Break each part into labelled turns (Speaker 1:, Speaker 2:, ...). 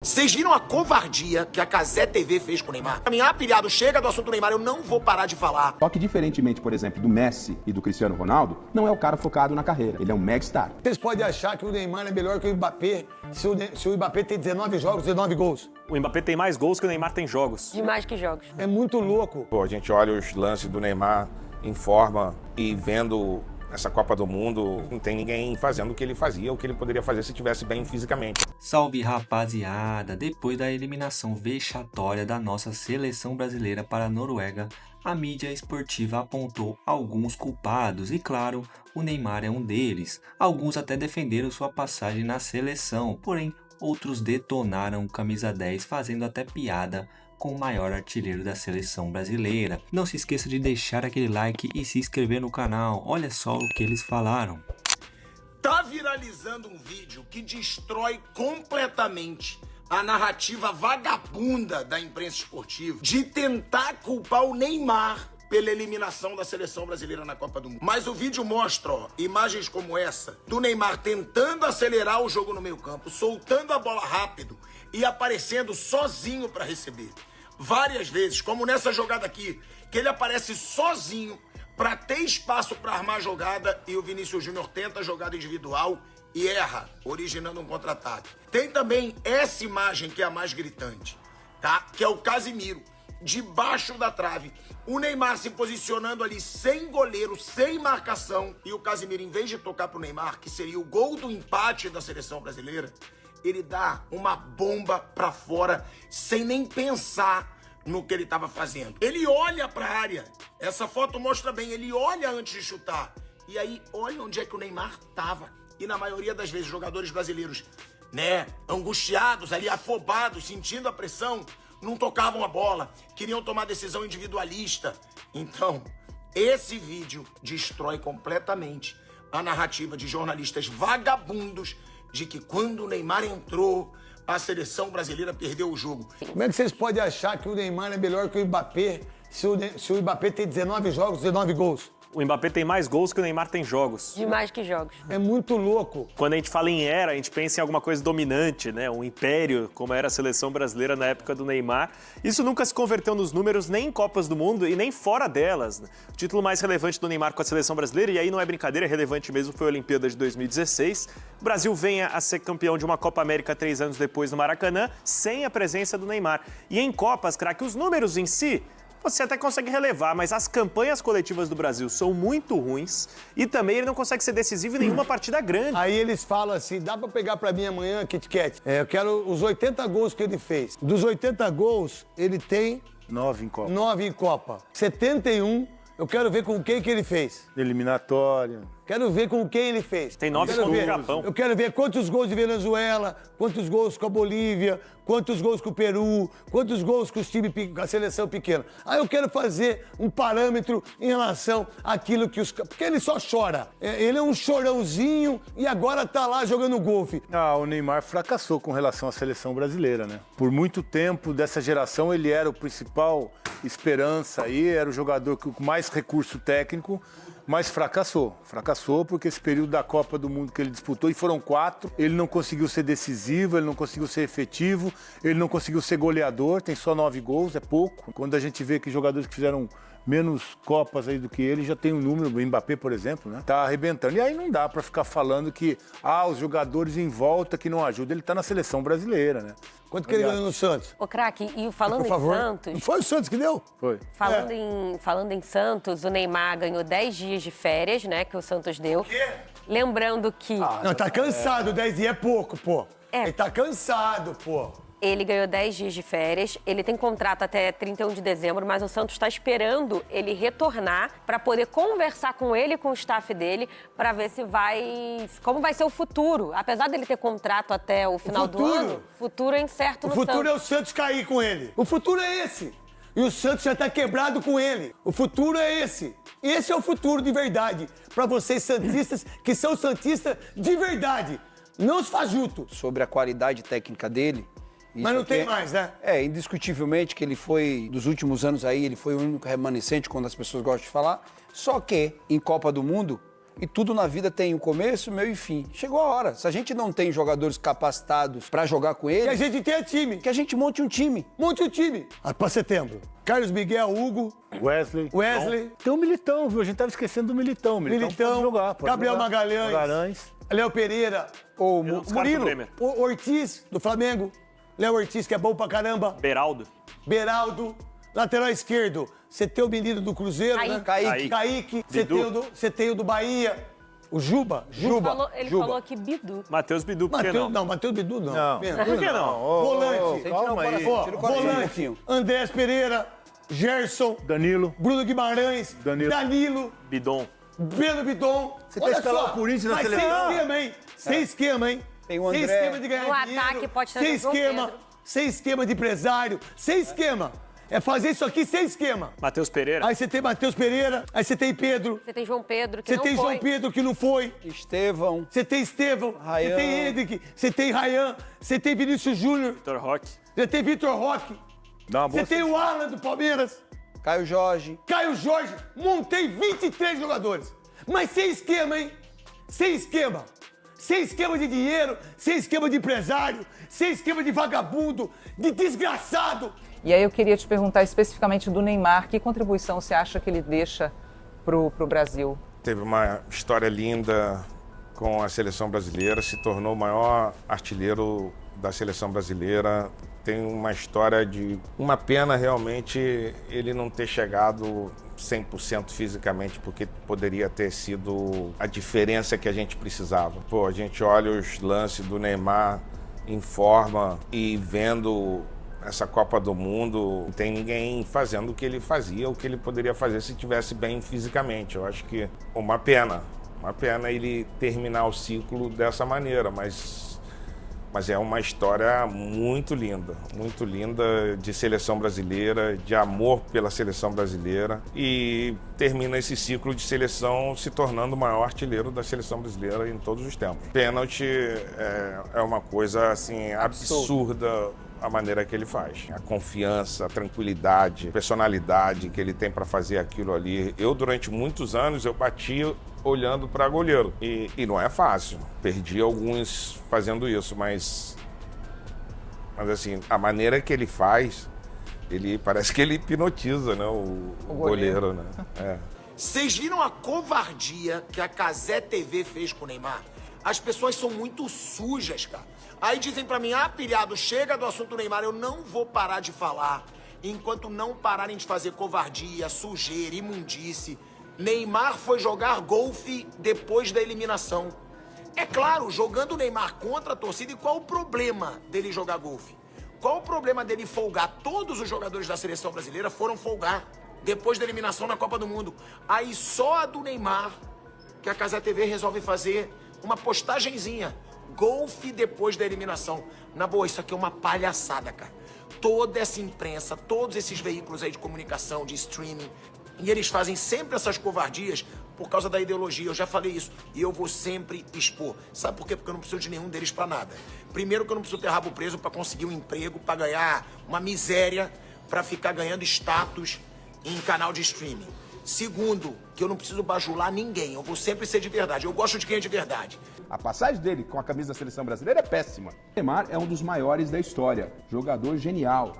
Speaker 1: Vocês viram a covardia que a Cazé TV fez com o Neymar? Pra mim, pilhado, chega do assunto Neymar, eu não vou parar de falar.
Speaker 2: Só que diferentemente, por exemplo, do Messi e do Cristiano Ronaldo, não é o cara focado na carreira, ele é um megastar.
Speaker 3: Vocês podem achar que o Neymar é melhor que o Mbappé se o Mbappé tem 19 jogos, 19 gols.
Speaker 4: O Mbappé tem mais gols que o Neymar tem jogos.
Speaker 5: De mais que jogos.
Speaker 3: É muito louco.
Speaker 6: Pô, a gente olha os lances do Neymar em forma e vendo essa Copa do Mundo, não tem ninguém fazendo o que ele fazia, o que ele poderia fazer se estivesse bem fisicamente.
Speaker 7: Salve, rapaziada! Depois da eliminação vexatória da nossa seleção brasileira para a Noruega, a mídia esportiva apontou alguns culpados e, claro, o Neymar é um deles. Alguns até defenderam sua passagem na seleção, porém outros detonaram o camisa 10, fazendo até piada com o maior artilheiro da seleção brasileira. Não se esqueça de deixar aquele like e se inscrever no canal. Olha só o que eles falaram.
Speaker 1: Tá viralizando um vídeo que destrói completamente a narrativa vagabunda da imprensa esportiva de tentar culpar o Neymar pela eliminação da seleção brasileira na Copa do Mundo. Mas o vídeo mostra, imagens como essa, do Neymar tentando acelerar o jogo no meio-campo, soltando a bola rápido e aparecendo sozinho para receber. Várias vezes, como nessa jogada aqui, que ele aparece sozinho para ter espaço para armar a jogada e o Vinícius Júnior tenta a jogada individual e erra, originando um contra-ataque. Tem também essa imagem que é a mais gritante, tá? Que é o Casimiro, debaixo da trave. O Neymar se posicionando ali sem goleiro, sem marcação. E o Casimiro, em vez de tocar pro Neymar, que seria o gol do empate da seleção brasileira, ele dá uma bomba pra fora sem nem pensar no que ele estava fazendo. Ele olha pra área. Essa foto mostra bem. Ele olha antes de chutar. E aí, olha onde é que o Neymar tava. E na maioria das vezes, jogadores brasileiros, angustiados ali, afobados, sentindo a pressão, não tocavam a bola, queriam tomar decisão individualista. Então, esse vídeo destrói completamente a narrativa de jornalistas vagabundos de que quando o Neymar entrou, a seleção brasileira perdeu o jogo.
Speaker 3: Como é que vocês podem achar que o Neymar é melhor que o Mbappé se o Mbappé tem 19 jogos, 19 gols?
Speaker 4: O Mbappé tem mais gols que o Neymar tem jogos.
Speaker 5: De mais que jogos.
Speaker 3: É muito louco.
Speaker 4: Quando a gente fala em era, a gente pensa em alguma coisa dominante, né? Um império, como era a seleção brasileira na época do Neymar. Isso nunca se converteu nos números nem em Copas do Mundo e nem fora delas. O título mais relevante do Neymar com a seleção brasileira, e aí não é brincadeira, é relevante mesmo, foi a Olimpíada de 2016. O Brasil vem a ser campeão de uma Copa América 3 anos depois no Maracanã, sem a presença do Neymar. E em Copas, craque, os números em si, você até consegue relevar, mas as campanhas coletivas do Brasil são muito ruins e também ele não consegue ser decisivo em nenhuma partida grande.
Speaker 3: Aí eles falam assim, dá pra pegar pra mim amanhã, Kit Kat? Eu quero os 80 gols que ele fez. Dos 80 gols, ele tem
Speaker 8: 9 em Copa.
Speaker 3: 9 em Copa. 71, eu quero ver com quem que ele fez.
Speaker 8: Eliminatória.
Speaker 3: Quero ver com quem ele fez.
Speaker 4: Tem 9
Speaker 3: Quero
Speaker 4: com o
Speaker 3: ver.
Speaker 4: Japão.
Speaker 3: Eu quero ver quantos gols de Venezuela, quantos gols com a Bolívia, quantos gols com o Peru, quantos gols com a seleção pequena. Aí eu quero fazer um parâmetro em relação àquilo que os... Porque ele só chora. Ele é um chorãozinho e agora tá lá jogando golfe.
Speaker 8: O Neymar fracassou com relação à seleção brasileira, né? Por muito tempo dessa geração ele era o principal esperança aí, era o jogador com mais recurso técnico, mas fracassou. Fracassou porque esse período da Copa do Mundo que ele disputou, e foram 4, ele não conseguiu ser decisivo, ele não conseguiu ser efetivo, ele não conseguiu ser goleador, tem só 9 gols, é pouco. Quando a gente vê que jogadores que fizeram menos Copas aí do que ele, já tem um número, o Mbappé, por exemplo, né? Tá arrebentando. E aí não dá pra ficar falando que, os jogadores em volta que não ajudam. Ele tá na seleção brasileira, né?
Speaker 3: Quanto que ele ganhou no Santos?
Speaker 5: Ô, craque, e falando
Speaker 3: Por favor.
Speaker 5: em Santos...
Speaker 3: Não foi o Santos que deu?
Speaker 8: Foi.
Speaker 5: Falando em Santos, o Neymar ganhou 10 dias de férias, né, que o Santos deu. O quê? Lembrando que...
Speaker 3: Não, tá cansado, 10 dias é pouco, pô.
Speaker 5: É.
Speaker 3: Ele tá cansado, pô.
Speaker 5: Ele ganhou 10 dias de férias, ele tem contrato até 31 de dezembro, mas o Santos está esperando ele retornar para poder conversar com ele e com o staff dele para ver se como vai ser o futuro. Apesar dele ter contrato até o final do ano, o futuro é incerto no Santos.
Speaker 3: O futuro é o Santos cair com ele. O futuro é esse. E o Santos já tá quebrado com ele. O futuro é esse. Esse é o futuro de verdade para vocês santistas que são santistas de verdade, não os fajutos.
Speaker 9: Sobre a qualidade técnica dele.
Speaker 3: Mas não tem mais, né?
Speaker 9: Indiscutivelmente que ele foi, dos últimos anos aí, ele foi o único remanescente, quando as pessoas gostam de falar. Só que, em Copa do Mundo, E tudo na vida tem um começo, meio e fim. Chegou a hora. Se a gente não tem jogadores capacitados pra jogar com ele...
Speaker 3: Que a gente tenha time.
Speaker 9: Que a gente monte um time.
Speaker 3: Monte um time. Pra setembro. Carlos Miguel, Hugo.
Speaker 8: Wesley.
Speaker 3: Tem
Speaker 8: um Militão, viu? A gente tava esquecendo do Militão.
Speaker 3: Militão,
Speaker 8: pode jogar,
Speaker 3: Gabriel Magalhães. Léo Pereira.
Speaker 4: O
Speaker 3: Murilo. O Ortiz, do Flamengo. Léo Ortiz, que é bom pra caramba. Beraldo. Lateral esquerdo. Você tem o menino do Cruzeiro, né? Kaique. Você tem o do Bahia. O Juba.
Speaker 5: Ele falou que Bidu.
Speaker 4: Matheus Bidu, por que não?
Speaker 3: Não, Matheus Bidu não.
Speaker 4: Por que não?
Speaker 3: Volante.
Speaker 8: Calma aí.
Speaker 3: Volante. Andrés Pereira. Gerson.
Speaker 8: Danilo.
Speaker 3: Bruno Guimarães. Danilo.
Speaker 4: Bidon.
Speaker 3: Pedro Bidon.
Speaker 8: Você tá escalando o Corinthians na seleção?
Speaker 3: Sem esquema, hein?
Speaker 9: Tem o André.
Speaker 3: Sem esquema de ganhar
Speaker 5: No
Speaker 3: dinheiro.
Speaker 5: ataque pode ser
Speaker 3: sem
Speaker 5: o João
Speaker 3: esquema.
Speaker 5: Pedro.
Speaker 3: Sem esquema de empresário. Sem esquema. É fazer isso aqui sem esquema.
Speaker 4: Matheus Pereira.
Speaker 3: Aí você tem Matheus Pereira, aí você tem Pedro.
Speaker 5: Você tem João Pedro, que
Speaker 3: Você
Speaker 5: não
Speaker 3: tem
Speaker 5: foi.
Speaker 3: João Pedro, que não foi.
Speaker 9: Estevão.
Speaker 3: Você tem Estevão.
Speaker 9: Ryan.
Speaker 3: Você tem Hendrick. Você tem Ryan. Você tem Vinícius Júnior.
Speaker 4: Vitor Roque.
Speaker 3: Você tem Vitor Roque. Você tem o Alan do Palmeiras.
Speaker 9: Caio Jorge.
Speaker 3: Caio Jorge. Montei 23 jogadores. Mas sem esquema, hein? Sem esquema. Sem esquema de dinheiro, sem esquema de empresário, sem esquema de vagabundo, de desgraçado.
Speaker 10: E aí eu queria te perguntar especificamente do Neymar, que contribuição você acha que ele deixa pro Brasil?
Speaker 6: Teve uma história linda com a seleção brasileira, se tornou o maior artilheiro da seleção brasileira. Tem uma história de uma pena realmente ele não ter chegado 100% fisicamente, porque poderia ter sido a diferença que a gente precisava. Pô, a gente olha os lances do Neymar em forma e vendo essa Copa do Mundo, não tem ninguém fazendo o que ele fazia, o que ele poderia fazer se estivesse bem fisicamente. Eu acho que uma pena ele terminar o ciclo dessa maneira, mas é uma história muito linda de seleção brasileira, de amor pela seleção brasileira, e termina esse ciclo de seleção se tornando o maior artilheiro da seleção brasileira em todos os tempos. Pênalti é uma coisa assim absurda a maneira que ele faz. A confiança, a tranquilidade, a personalidade que ele tem para fazer aquilo ali. Eu, durante muitos anos, eu batia olhando para goleiro. E não é fácil. Perdi alguns fazendo isso, mas assim, a maneira que ele faz, ele parece que ele hipnotiza, né, o goleiro, né?
Speaker 1: Vocês viram a covardia que a Cazé TV fez com o Neymar? As pessoas são muito sujas, cara. Aí dizem pra mim, pilhado, chega do assunto Neymar, eu não vou parar de falar enquanto não pararem de fazer covardia, sujeira, imundice. Neymar foi jogar golfe depois da eliminação. É claro, jogando o Neymar contra a torcida, e qual o problema dele jogar golfe? Qual o problema dele folgar? Todos os jogadores da seleção brasileira foram folgar depois da eliminação na Copa do Mundo. Aí só a do Neymar, que a Cazé TV resolve fazer uma postagenzinha. Golfe depois da eliminação. Na boa, isso aqui é uma palhaçada, cara. Toda essa imprensa, todos esses veículos aí de comunicação, de streaming, e eles fazem sempre essas covardias por causa da ideologia. Eu já falei isso. E eu vou sempre expor. Sabe por quê? Porque eu não preciso de nenhum deles pra nada. Primeiro, que eu não preciso ter rabo preso pra conseguir um emprego, pra ganhar uma miséria, pra ficar ganhando status em canal de streaming. Segundo, que eu não preciso bajular ninguém. Eu vou sempre ser de verdade. Eu gosto de quem é de verdade.
Speaker 2: A passagem dele com a camisa da seleção brasileira é péssima. Neymar é um dos maiores da história. Jogador genial,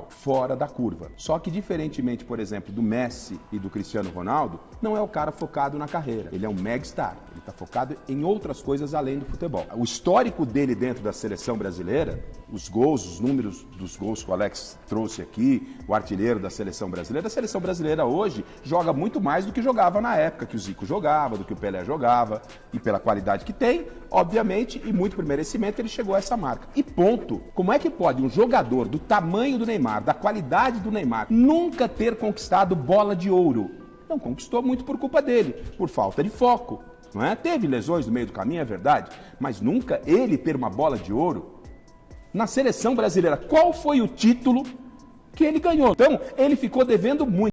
Speaker 2: fora da curva. Só que diferentemente, por exemplo, do Messi e do Cristiano Ronaldo, não é o cara focado na carreira. Ele é um megastar. Ele está focado em outras coisas além do futebol. O histórico dele dentro da seleção brasileira, os gols, os números dos gols que o Alex trouxe aqui, o artilheiro da seleção brasileira. A seleção brasileira hoje joga muito mais do que jogava na época que o Zico jogava, do que o Pelé jogava, e pela qualidade que tem, obviamente, e muito por merecimento, ele chegou a essa marca. E ponto. Como é que pode um jogador do tamanho do Neymar, da qualidade do Neymar, nunca ter conquistado bola de ouro? Não conquistou muito por culpa dele, por falta de foco. Não é? Teve lesões no meio do caminho, é verdade, mas nunca ele ter uma bola de ouro. Na seleção brasileira, qual foi o título que ele ganhou? Então, ele ficou devendo muito.